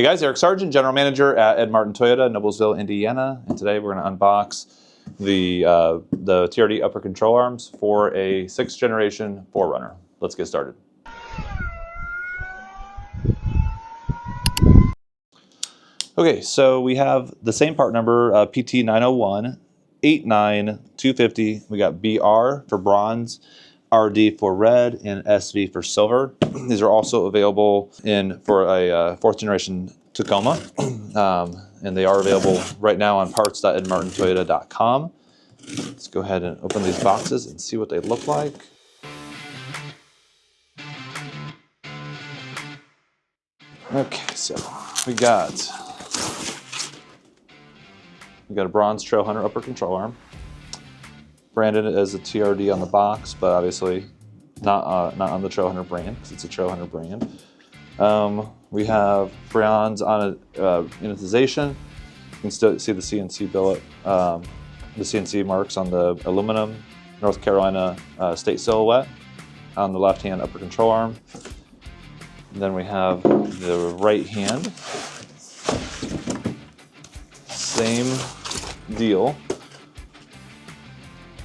Hey guys, Eric Sargent, General Manager at Ed Martin Toyota, Noblesville, Indiana. And today we're going to unbox the TRD upper control arms for a 6th generation 4Runner. Let's get started. Okay, so we have the same part number, PT901, 89250. We got BR for bronze, RD for red, and SV for silver. These are also available for a 4th generation Tacoma, and they are available right now on parts.edmartintoyota.com. Let's go ahead and open these boxes and see what they look like. Okay, so we got a bronze Trail Hunter upper control arm, branded as a TRD on the box, but obviously not on the Trail Hunter brand because it's a Trail Hunter brand. We have bronze on unitization. You can still see the CNC billet, the CNC marks on the aluminum North Carolina state silhouette on the left-hand upper control arm. And then we have the right hand. Same deal.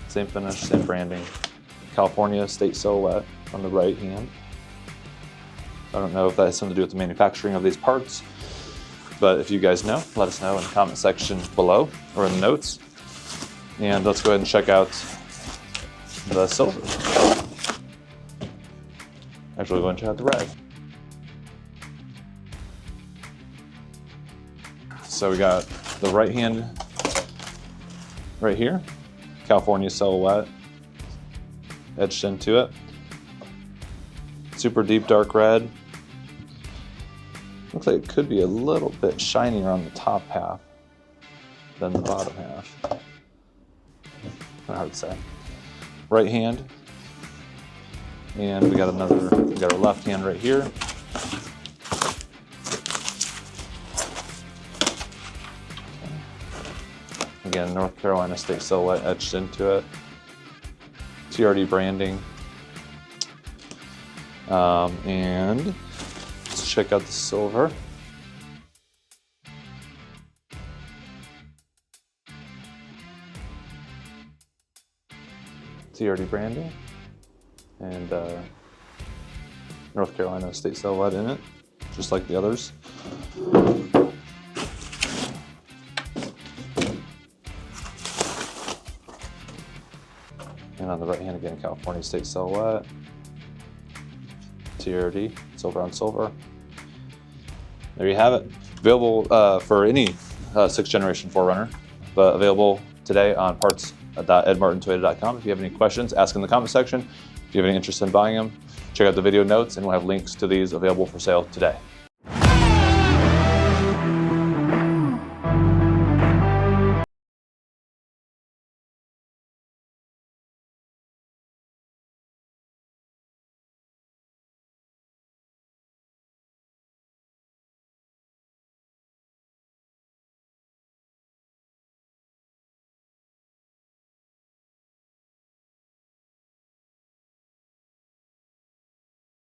Same finish, same branding. California state silhouette on the right hand. I don't know if that has something to do with the manufacturing of these parts, but if you guys know, let us know in the comment section below or in the notes. And let's go ahead and check out the silver. Actually, go and check out the red. So we got the right hand right here, California silhouette etched into it. Super deep dark red. Looks like it could be a little bit shinier on the top half than the bottom half. Not hard to say. Right hand, and we got our left hand right here. Again, North Carolina state silhouette etched into it. TRD branding. And let's check out the silver. TRD branding. And North Carolina state silhouette in it, just like the others. And on the right hand again, California state silhouette, TRD, silver on silver. There you have it. Available for any 6th generation 4Runner, but available today on parts.edmartintoyota.com. If you have any questions, ask in the comment section. If you have any interest in buying them, check out the video notes and we'll have links to these available for sale today.